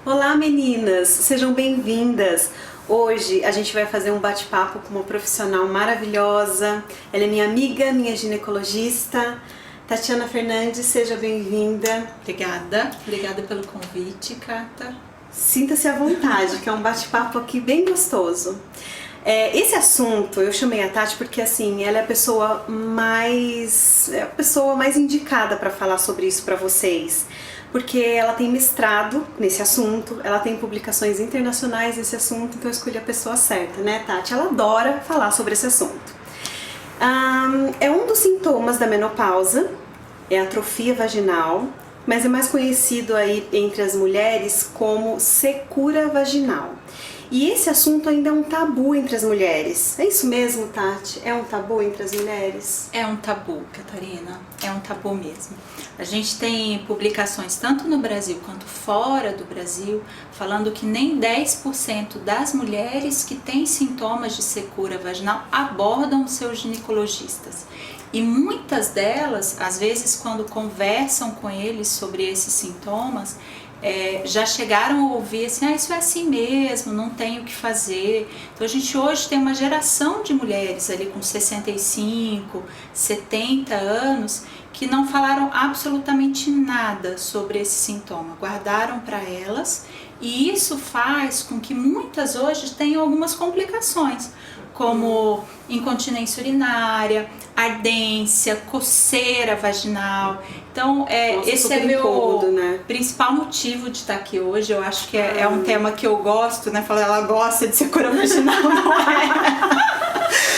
Olá meninas, sejam bem-vindas! Hoje a gente vai fazer um bate-papo com uma profissional maravilhosa. Ela é minha amiga, minha ginecologista, Tatiana Fernandes, seja bem-vinda. Obrigada pelo convite, Cata. Sinta-se à vontade, que é um bate-papo aqui bem gostoso. Esse assunto eu chamei a Tati porque assim, ela é a pessoa mais indicada para falar sobre isso para vocês. Porque ela tem mestrado nesse assunto, ela tem publicações internacionais nesse assunto, então eu escolhi a pessoa certa, né, Tati? Ela adora falar sobre esse assunto. É um dos sintomas da menopausa, é a atrofia vaginal, mas é mais conhecido aí entre as mulheres como secura vaginal. E esse assunto ainda é um tabu entre as mulheres. É isso mesmo, Tati? É um tabu entre as mulheres? É um tabu, Catarina. É um tabu mesmo. A gente tem publicações tanto no Brasil quanto fora do Brasil falando que nem 10% das mulheres que têm sintomas de secura vaginal abordam seus ginecologistas. E muitas delas, às vezes, quando conversam com eles sobre esses sintomas, já chegaram a ouvir assim, isso é assim mesmo, não tem o que fazer. Então a gente hoje tem uma geração de mulheres ali com 65, 70 anos que não falaram absolutamente nada sobre esse sintoma, guardaram para elas, e isso faz com que muitas hoje tenham algumas complicações, como incontinência urinária, ardência, coceira vaginal. Então, esse é meu incômodo, né? principal motivo de estar aqui hoje. Eu acho que é um tema que eu gosto, né? Falar, ela gosta de secura vaginal, não é?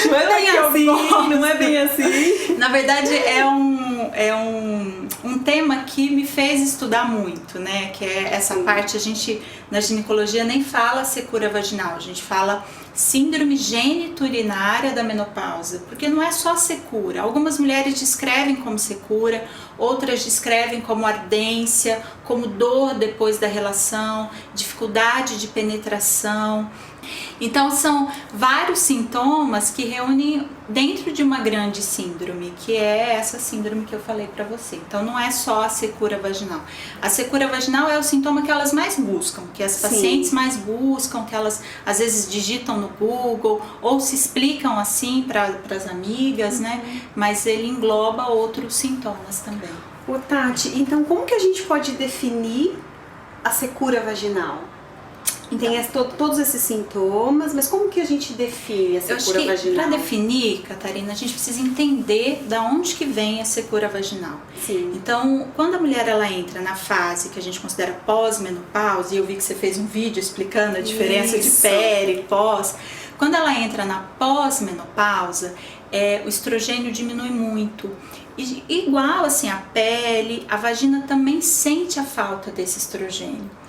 Não é bem assim, não é bem assim. Na verdade, é um tema que me fez estudar muito, né? Que é essa parte, a gente na ginecologia nem fala secura vaginal, a gente fala síndrome gênito-urinária da menopausa, porque não é só secura. Algumas mulheres descrevem como secura, outras descrevem como ardência, como dor depois da relação, dificuldade de penetração. Então são vários sintomas que reúnem dentro de uma grande síndrome, que é essa síndrome que eu falei para você. Então não é só a secura vaginal. A secura vaginal é o sintoma que elas mais buscam, que as pacientes mais buscam, que elas às vezes digitam no Google ou se explicam assim para as amigas, né? Mas ele engloba outros sintomas também. Ô Tati, então como que a gente pode definir a secura vaginal? Tem todos esses sintomas, mas como que a gente define a secura vaginal? Para definir, Catarina, a gente precisa entender da onde que vem a secura vaginal. Sim. Então, quando a mulher ela entra na fase que a gente considera pós-menopausa, e eu vi que você fez um vídeo explicando a diferença de peri e pós, quando ela entra na pós-menopausa, o estrogênio diminui muito. E, igual assim a pele, a vagina também sente a falta desse estrogênio.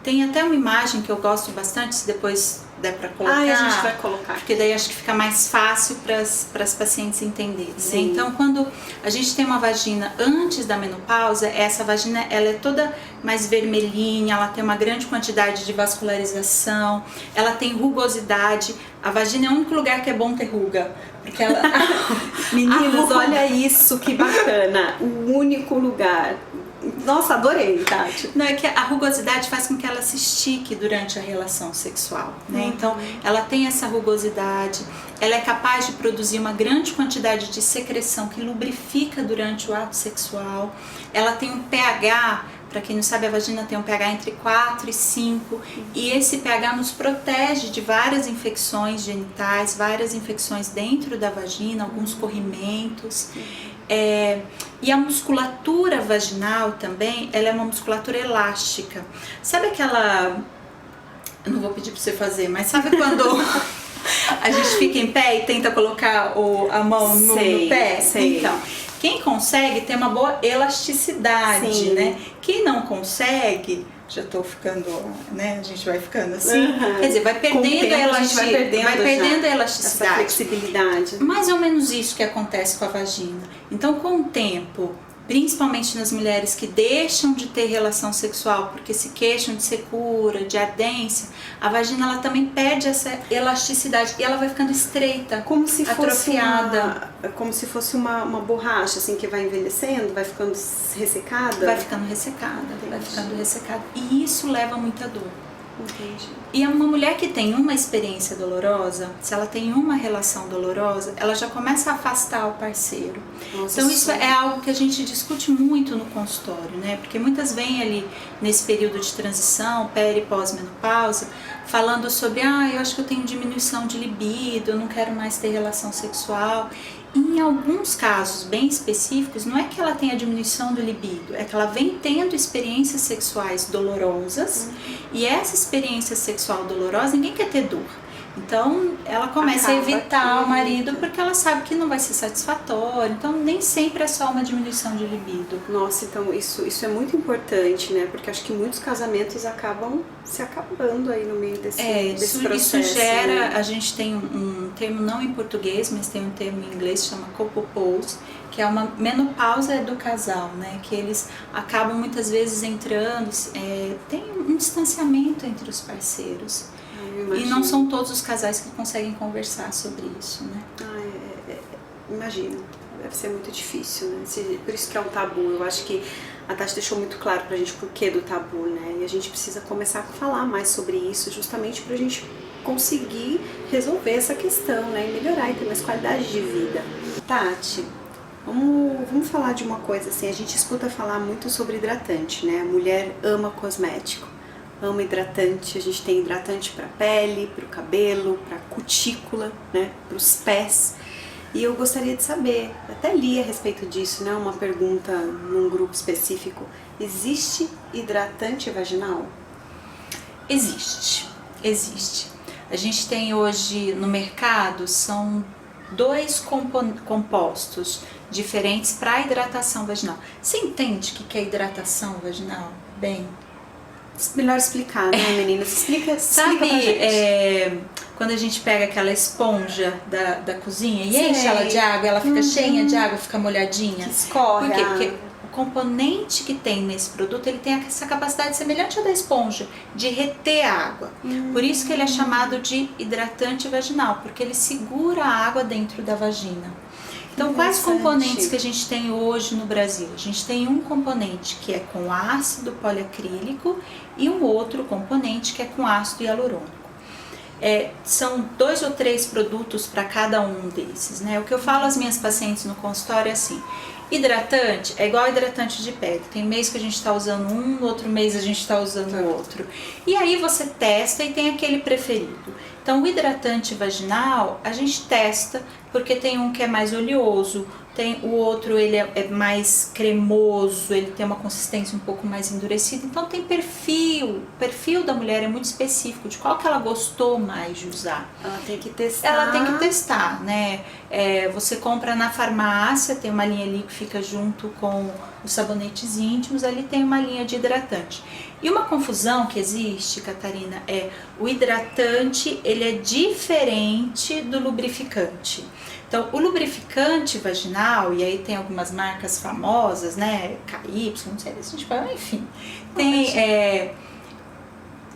Tem até uma imagem que eu gosto bastante, se depois der para colocar. A gente vai colocar. Porque daí acho que fica mais fácil para as pacientes entenderem. Né? Então, quando a gente tem uma vagina antes da menopausa, essa vagina ela é toda mais vermelhinha, ela tem uma grande quantidade de vascularização, ela tem rugosidade. A vagina é o único lugar que é bom ter ruga. Porque ela... Meninas, olha isso, que bacana. O único lugar. Nossa, adorei, Tati. Não, é que a rugosidade faz com que ela se estique durante a relação sexual, né? Então, ela tem essa rugosidade, ela é capaz de produzir uma grande quantidade de secreção que lubrifica durante o ato sexual. Ela tem um pH, para quem não sabe, a vagina tem um pH entre 4 e 5, e esse pH nos protege de várias infecções genitais, várias infecções dentro da vagina, alguns corrimentos. E a musculatura vaginal também, ela é uma musculatura elástica. Sabe aquela... Eu não vou pedir para você fazer, mas sabe quando a gente fica em pé e tenta colocar a mão no pé? Sei. Então, quem consegue tem uma boa elasticidade, né? Quem não consegue... Já tô ficando, né? A gente vai ficando assim. Quer dizer, vai perdendo a elasticidade. Essa flexibilidade. Mais ou menos isso que acontece com a vagina. Então, com o tempo, principalmente nas mulheres que deixam de ter relação sexual porque se queixam de secura, de ardência, a vagina ela também perde essa elasticidade e ela vai ficando estreita, como se atrofiada. Como se fosse uma borracha assim que vai envelhecendo, vai ficando ressecada. Vai ficando ressecada, vai ficando ressecada. E isso leva a muita dor. Entendi. E uma mulher que tem uma experiência dolorosa, se ela tem uma relação dolorosa, ela já começa a afastar o parceiro. Nossa, então isso é algo que a gente discute muito no consultório, né? Porque muitas vêm ali nesse período de transição, peri e pós-menopausa, falando sobre, eu acho que eu tenho diminuição de libido, eu não quero mais ter relação sexual. Em alguns casos bem específicos, não é que ela tenha diminuição do libido, é que ela vem tendo experiências sexuais dolorosas e essa experiência sexual dolorosa, ninguém quer ter dor. Então ela começa a evitar o marido porque ela sabe que não vai ser satisfatório. Então nem sempre é só uma diminuição de libido. Nossa, então isso é muito importante, né? Porque acho que muitos casamentos acabam se acabando aí no meio desse processo. Isso gera, né? a gente tem um termo não em português, mas tem um termo em inglês que chama copopause, que é uma menopausa do casal, né? Que eles acabam muitas vezes entrando, tem um distanciamento entre os parceiros. E não são todos os casais que conseguem conversar sobre isso, né? Imagino, deve ser muito difícil, né? Por isso que é um tabu. Eu acho que a Tati deixou muito claro pra gente por que do tabu, né? E a gente precisa começar a falar mais sobre isso, justamente pra gente conseguir resolver essa questão, né? E melhorar e ter mais qualidade de vida. Tati, vamos falar de uma coisa assim, a gente escuta falar muito sobre hidratante, né? A mulher ama cosmético. Ama hidratante, a gente tem hidratante para pele, para o cabelo, para cutícula, né, para os pés. E eu gostaria de saber, até li a respeito disso, né, uma pergunta num grupo específico. Existe hidratante vaginal? Existe. A gente tem hoje no mercado, são 2 compostos diferentes para a hidratação vaginal. Você entende o que é hidratação vaginal? Bem... Melhor explicar, né, meninas? Explica Sabe, pra gente. Quando a gente pega aquela esponja da cozinha e enche ela de água, ela fica cheinha de água, fica molhadinha? Que escorre. Por quê? Porque o componente que tem nesse produto, ele tem essa capacidade semelhante à da esponja, de reter a água. Por isso que ele é chamado de hidratante vaginal, porque ele segura a água dentro da vagina. Então, quais componentes que a gente tem hoje no Brasil? A gente tem um componente que é com ácido poliacrílico e um outro componente que é com ácido hialurônico. São 2 ou 3 produtos para cada um desses, né? O que eu falo às minhas pacientes no consultório é assim: hidratante é igual hidratante de pele. Tem mês que a gente está usando um, no outro mês a gente está usando o outro. E aí você testa e tem aquele preferido. Então, o hidratante vaginal a gente testa porque tem um que é mais oleoso, tem o outro ele é mais cremoso, ele tem uma consistência um pouco mais endurecida. Então tem perfil, o perfil da mulher é muito específico de qual que ela gostou mais de usar. Ela tem que testar. Ela tem que testar, né? Você compra na farmácia, tem uma linha ali que fica junto com os sabonetes íntimos, ali tem uma linha de hidratante. E uma confusão que existe, Catarina, o hidratante ele é diferente do lubrificante. Então, o lubrificante vaginal, e aí tem algumas marcas famosas, né, KY, não sei se a gente pode, enfim, tem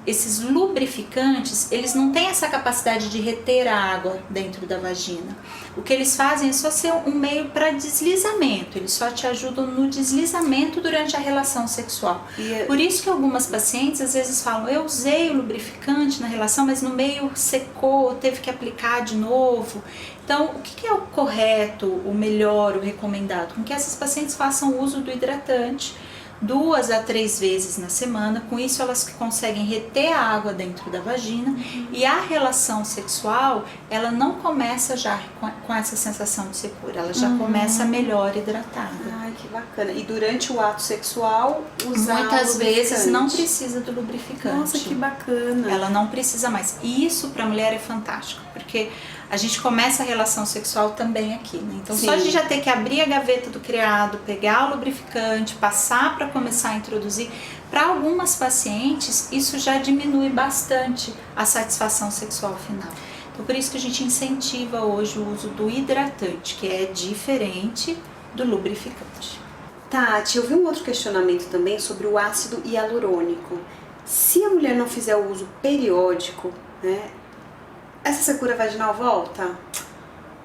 esses lubrificantes, eles não têm essa capacidade de reter a água dentro da vagina. O que eles fazem é só ser um meio para deslizamento, eles só te ajudam no deslizamento durante a relação sexual. Por isso que algumas pacientes às vezes falam, eu usei o lubrificante na relação, mas no meio secou, teve que aplicar de novo. Então, o que é o correto, o melhor, o recomendado? Com que essas pacientes façam uso do hidratante 2 a 3 vezes na semana. Com isso elas conseguem reter a água dentro da vagina e a relação sexual ela não começa já com essa sensação de secura, ela já começa melhor hidratada. Ai, que bacana. E durante o ato sexual usar muitas vezes não precisa do lubrificante. Nossa, que bacana. Ela não precisa mais. E isso para a mulher é fantástico, porque a gente começa a relação sexual também aqui, né? Então só de já ter que abrir a gaveta do criado, pegar o lubrificante, passar para começar a introduzir, para algumas pacientes isso já diminui bastante a satisfação sexual final. Então por isso que a gente incentiva hoje o uso do hidratante, que é diferente do lubrificante. Tati, eu vi um outro questionamento também sobre o ácido hialurônico. Se a mulher não fizer o uso periódico, né, essa secura vaginal volta?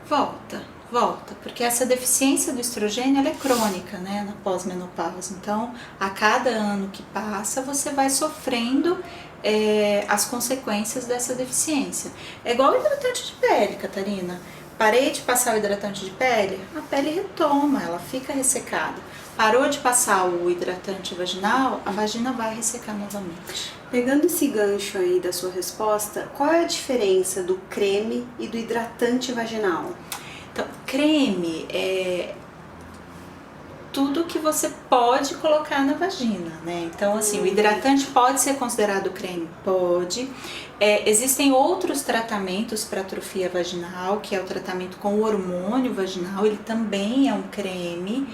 Volta, porque essa deficiência do estrogênio ela é crônica, né, na pós-menopausa. Então, a cada ano que passa, você vai sofrendo as consequências dessa deficiência. É igual o hidratante de pele, Catarina. Parei de passar o hidratante de pele, a pele retoma, ela fica ressecada. Parou de passar o hidratante vaginal, a vagina vai ressecar novamente. Pegando esse gancho aí da sua resposta, qual é a diferença do creme e do hidratante vaginal? Então, creme é tudo que você pode colocar na vagina, né? Então, assim, o hidratante pode ser considerado creme? Pode. Existem outros tratamentos para atrofia vaginal, que é o tratamento com hormônio vaginal, ele também é um creme.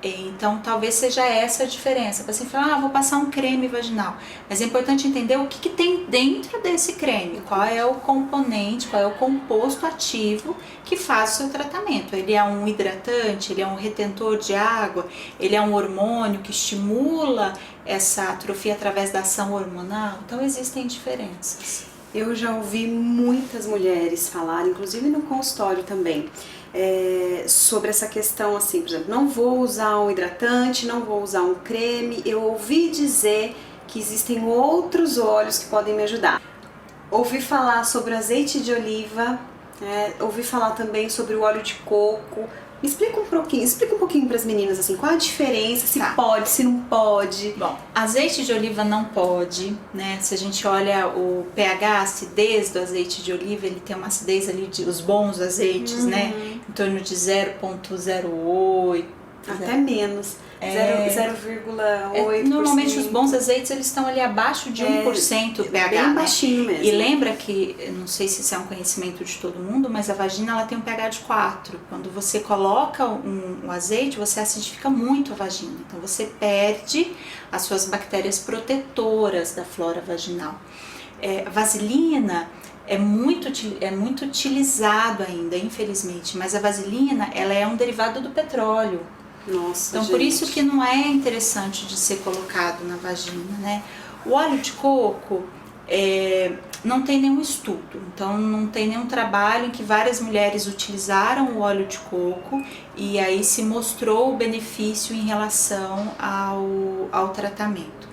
Então, talvez seja essa a diferença. O paciente fala, vou passar um creme vaginal. Mas é importante entender o que tem dentro desse creme. Qual é o componente, qual é o composto ativo que faz o seu tratamento. Ele é um hidratante, ele é um retentor de água, ele é um hormônio que estimula essa atrofia através da ação hormonal. Então, existem diferenças. Eu já ouvi muitas mulheres falar, inclusive no consultório também, sobre essa questão assim, por exemplo, não vou usar um hidratante, não vou usar um creme. Eu ouvi dizer que existem outros óleos que podem me ajudar. Ouvi falar sobre azeite de oliva, ouvi falar também sobre o óleo de coco. Me explica um pouquinho para as meninas assim, qual a diferença, se pode, se não pode. Bom, azeite de oliva não pode, né? Se a gente olha o pH, a acidez do azeite de oliva, ele tem uma acidez ali os bons azeites, né? Em torno de 0,08. Até menos. 0,8%. Normalmente os bons azeites eles estão ali abaixo de 1% pH, bem baixinho mesmo. E lembra que, não sei se isso é um conhecimento de todo mundo, mas a vagina ela tem um pH de 4. Quando você coloca um azeite, você acidifica muito a vagina. Então você perde as suas bactérias protetoras da flora vaginal. A vaselina é muito utilizado ainda, infelizmente, mas a vaselina ela é um derivado do petróleo. Nossa, então, por isso que não é interessante de ser colocado na vagina, né? O óleo de coco não tem nenhum estudo, então não tem nenhum trabalho em que várias mulheres utilizaram o óleo de coco e aí se mostrou o benefício em relação ao tratamento.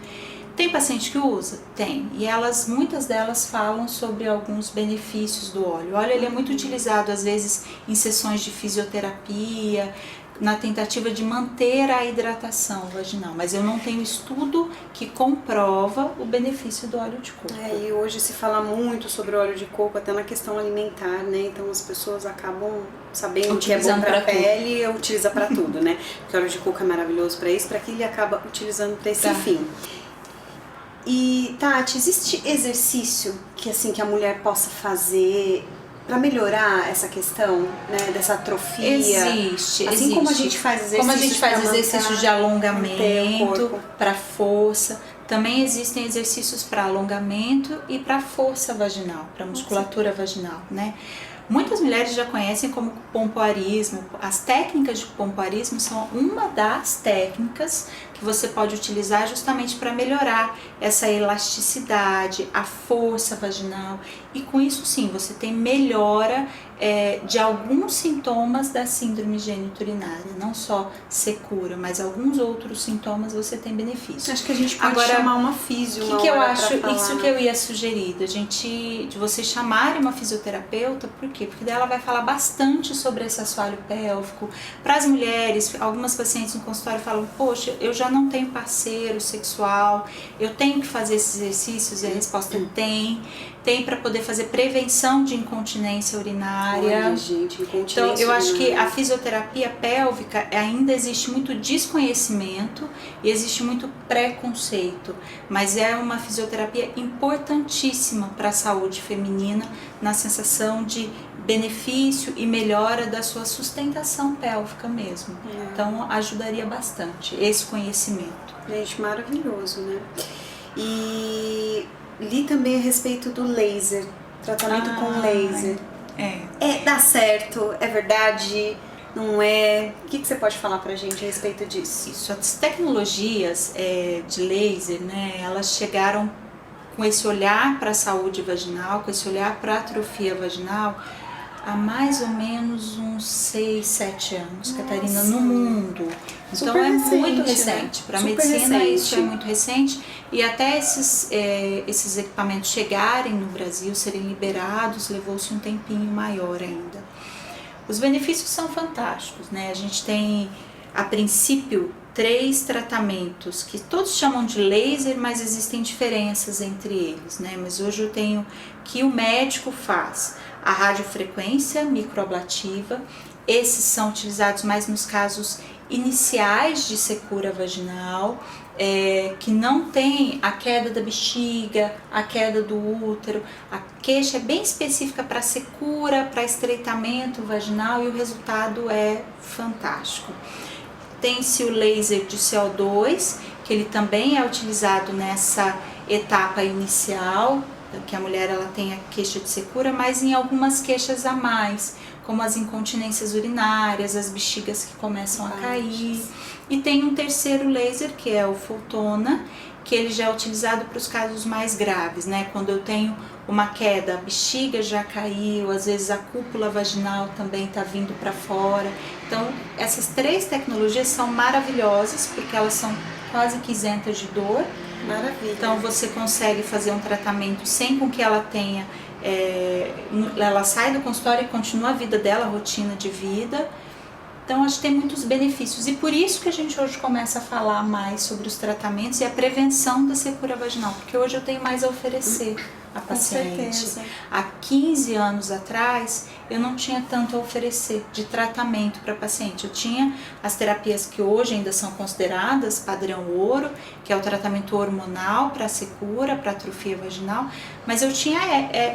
Tem paciente que usa? Tem. E muitas delas falam sobre alguns benefícios do óleo. O óleo ele é muito utilizado às vezes em sessões de fisioterapia, na tentativa de manter a hidratação vaginal, mas eu não tenho estudo que comprova o benefício do óleo de coco. E hoje se fala muito sobre o óleo de coco, até na questão alimentar, né? Então as pessoas acabam sabendo que é bom para a pele e utiliza para tudo, né? Porque o óleo de coco é maravilhoso para isso, para que ele acaba utilizando para esse fim. E Tati, existe exercício que a mulher possa fazer para melhorar essa questão, né, dessa atrofia? Existe. Como a gente faz exercícios, como a gente faz exercícios de alongamento, para força. Também existem exercícios para alongamento e para força vaginal, para musculatura vaginal, né? Muitas mulheres já conhecem como pompoarismo. As técnicas de pompoarismo são uma das técnicas que você pode utilizar justamente para melhorar essa elasticidade, a força vaginal. E com isso sim, você tem melhora de alguns sintomas da síndrome geniturinária. Não só secura, mas alguns outros sintomas você tem benefício. Acho que a gente pode chamar uma físio. O que eu acho? Isso que eu ia sugerir, de você chamarem uma fisioterapeuta. Por quê? Porque daí ela vai falar bastante sobre esse assoalho pélvico. Para as mulheres, algumas pacientes no consultório falam, poxa, eu já não tenho parceiro sexual, eu tenho que fazer esses exercícios, e a resposta é tem para poder fazer prevenção de incontinência urinária. Olha, gente, incontinência então, eu acho que urinária. a fisioterapia pélvica ainda existe muito desconhecimento e existe muito preconceito, mas é uma fisioterapia importantíssima para a saúde feminina, na sensação de benefício e melhora da sua sustentação pélvica mesmo. Então, ajudaria bastante esse conhecimento. Gente, maravilhoso, né? E li também a respeito do laser, tratamento com laser. Dá certo, é verdade? não é? O que você pode falar pra gente a respeito disso? Isso, as tecnologias de laser, né, elas chegaram com esse olhar para a saúde vaginal, com esse olhar para a atrofia vaginal, há mais ou menos uns 6, 7 anos, Nossa. Catarina, no mundo. Então Super é recente, muito né? recente. Para a Super medicina recente. isso é muito recente. E até esses equipamentos chegarem no Brasil, serem liberados, levou-se um tempinho maior ainda. Os benefícios são fantásticos, né? A gente tem, a princípio, 3 tratamentos que todos chamam de laser, mas existem diferenças entre eles, né? Mas hoje eu tenho que o médico faz a radiofrequência microablativa. Esses são utilizados mais nos casos iniciais de secura vaginal, que não tem a queda da bexiga, a queda do útero. A queixa é bem específica para secura, para estreitamento vaginal, e o resultado é fantástico. Tem-se o laser de CO2, que ele também é utilizado nessa etapa inicial, que a mulher ela tem a queixa de secura, mas em algumas queixas a mais, como as incontinências urinárias, as bexigas que começam a cair. E tem um terceiro laser, que é o Fotona, que ele já é utilizado para os casos mais graves, né? Quando eu tenho uma queda, a bexiga já caiu, às vezes a cúpula vaginal também está vindo para fora. Então, essas 3 tecnologias são maravilhosas, porque elas são quase que isentas de dor. Maravilha. Então, você consegue fazer um tratamento sem com que ela tenha... ela sai do consultório e continua a vida dela, a rotina de vida. Então, acho que tem muitos benefícios, e por isso que a gente hoje começa a falar mais sobre os tratamentos e a prevenção da secura vaginal, porque hoje eu tenho mais a oferecer a paciente. Com certeza. Há 15 anos atrás, eu não tinha tanto a oferecer de tratamento para paciente. Eu tinha as terapias que hoje ainda são consideradas padrão ouro, que é o tratamento hormonal para secura, para atrofia vaginal, mas eu tinha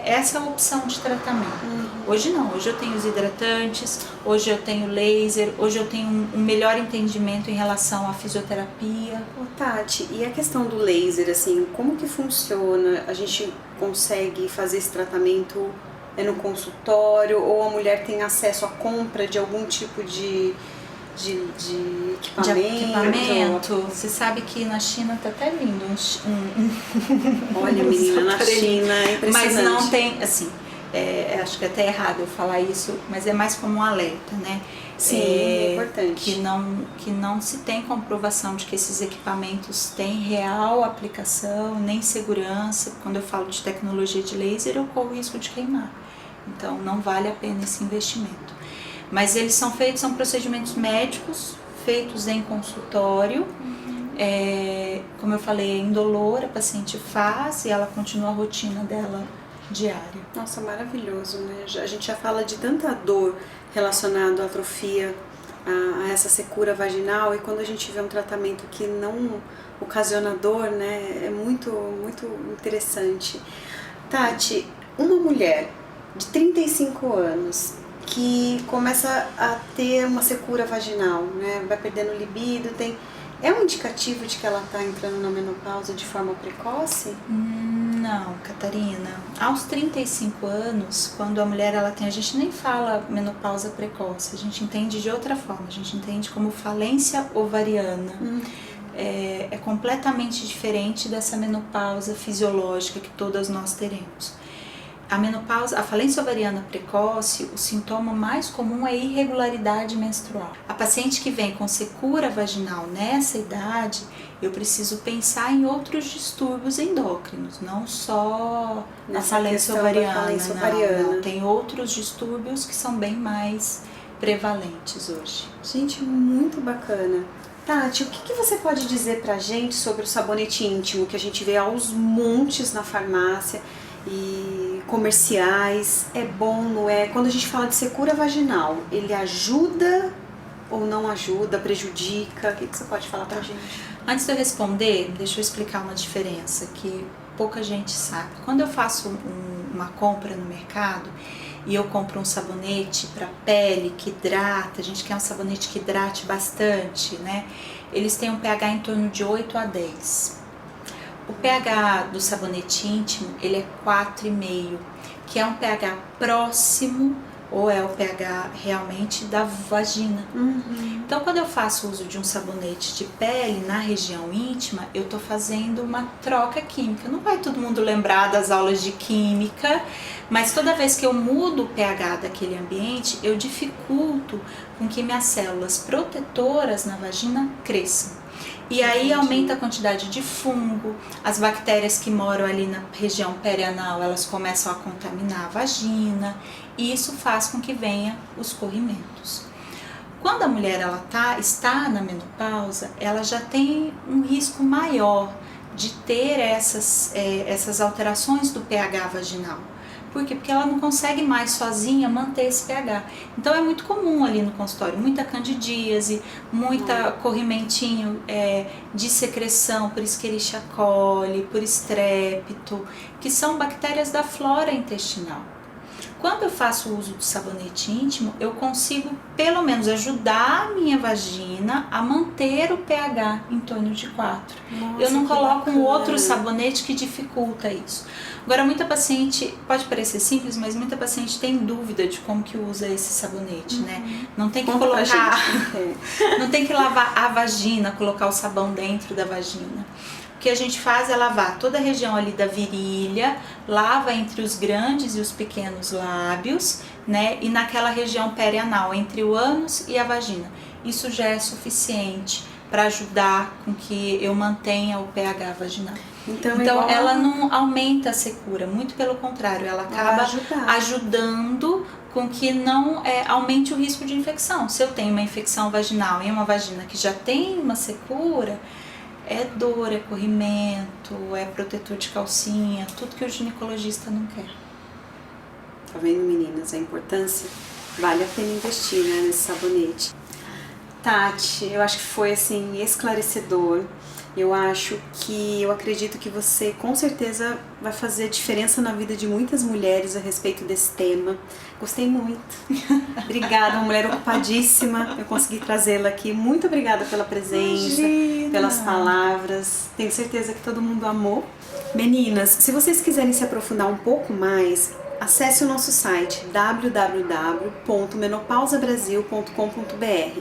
essa opção de tratamento. Hoje não, hoje eu tenho os hidratantes, hoje eu tenho laser, hoje eu tenho um melhor entendimento em relação à fisioterapia. Ô, Tati, e a questão do laser, assim, como que funciona? A gente consegue fazer esse tratamento no consultório, ou a mulher tem acesso à compra de algum tipo de equipamento? Você sabe que na China tá até vindo Olha, menina, na China é impressionante. Mas não tem, assim, acho que é até errado eu falar isso, mas é mais como um alerta, né? Sim, é importante. Que não se tem comprovação de que esses equipamentos têm real aplicação, nem segurança. Quando eu falo de tecnologia de laser, eu corro o risco de queimar. Então, não vale a pena esse investimento. Mas eles são procedimentos médicos, feitos em consultório. Como eu falei, é indolor, a paciente faz e ela continua a rotina dela diária. Nossa, maravilhoso, né? A gente já fala de tanta dor relacionada à atrofia, a essa secura vaginal, e quando a gente vê um tratamento que não ocasiona dor, né, é muito, muito interessante. Tati, uma mulher de 35 anos que começa a ter uma secura vaginal, né, vai perdendo libido, é um indicativo de que ela está entrando na menopausa de forma precoce? Não, Catarina. Aos 35 anos, quando a mulher ela tem, a gente nem fala menopausa precoce, a gente entende de outra forma, a gente entende como falência ovariana. É completamente diferente dessa menopausa fisiológica que todas nós teremos. A menopausa, a falência ovariana precoce, o sintoma mais comum é irregularidade menstrual. A paciente que vem com secura vaginal nessa idade, eu preciso pensar em outros distúrbios endócrinos, não só a falência ovariana. Não, tem outros distúrbios que são bem mais prevalentes hoje. Gente, muito bacana. Tati, o que você pode dizer pra gente sobre o sabonete íntimo que a gente vê aos montes na farmácia e comerciais? É bom, não é? Quando a gente fala de secura vaginal, ele ajuda ou não ajuda, prejudica? O que você pode falar pra gente? Antes de eu responder, deixa eu explicar uma diferença que pouca gente sabe. Quando eu faço uma compra no mercado e eu compro um sabonete para pele que hidrata, a gente quer um sabonete que hidrate bastante, né? Eles têm um pH em torno de 8 a 10. O pH do sabonete íntimo, ele é 4,5, que é um pH próximo ou é o pH realmente da vagina. Então, quando eu faço uso de um sabonete de pele na região íntima, eu estou fazendo uma troca química. Não vai todo mundo lembrar das aulas de química, mas toda vez que eu mudo o pH daquele ambiente, eu dificulto com que minhas células protetoras na vagina cresçam. E aí aumenta a quantidade de fungo, as bactérias que moram ali na região perianal, elas começam a contaminar a vagina, e isso faz com que venha os corrimentos. Quando a mulher está na menopausa, ela já tem um risco maior de ter essas alterações do pH vaginal. Por quê? Porque ela não consegue mais sozinha manter esse pH. Então é muito comum ali no consultório, muita candidíase, muita corrimentinho de secreção por Escherichia coli, por estrépito, que são bactérias da flora intestinal. Quando eu faço uso do sabonete íntimo, eu consigo pelo menos ajudar a minha vagina a manter o pH em torno de 4. Nossa, eu não coloco um outro bacana. sabonete que dificulta isso. Agora, muita paciente, pode parecer simples, mas muita paciente tem dúvida de como que usa esse sabonete, né? Não tem que colocar, não tem que lavar a vagina, colocar o sabão dentro da vagina. O que a gente faz é lavar toda a região ali da virilha, lava entre os grandes e os pequenos lábios, né? E naquela região perianal, entre o ânus e a vagina. Isso já é suficiente para ajudar com que eu mantenha o pH vaginal. Então ela não aumenta a secura, muito pelo contrário, ela acaba ajudando com que não aumente o risco de infecção. Se eu tenho uma infecção vaginal em uma vagina que já tem uma secura, é dor, é corrimento, é protetor de calcinha, tudo que o ginecologista não quer. Tá vendo, meninas, a importância? Vale a pena investir, né, nesse sabonete. Tati, eu acho que foi assim esclarecedor. Eu acredito que você com certeza vai fazer diferença na vida de muitas mulheres a respeito desse tema. Gostei muito. Obrigada, uma mulher ocupadíssima. Eu consegui trazê-la aqui. Muito obrigada pela presença, pelas palavras. Tenho certeza que todo mundo amou. Meninas, se vocês quiserem se aprofundar um pouco mais, acesse o nosso site www.menopausabrasil.com.br.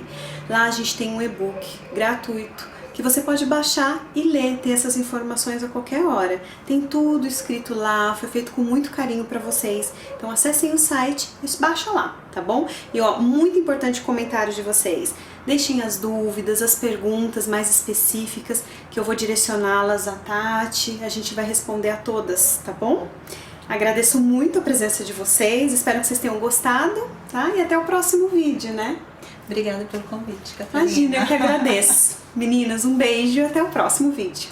Lá a gente tem um e-book gratuito que você pode baixar e ler, ter essas informações a qualquer hora. Tem tudo escrito lá, foi feito com muito carinho para vocês. Então acessem o site e baixa lá, tá bom? E ó, muito importante o comentário de vocês. Deixem as dúvidas, as perguntas mais específicas, que eu vou direcioná-las à Tati. A gente vai responder a todas, tá bom? Agradeço muito a presença de vocês, espero que vocês tenham gostado, tá? E até o próximo vídeo, né? Obrigada pelo convite, Catarina. Imagina, eu que agradeço. Meninas, um beijo e até o próximo vídeo.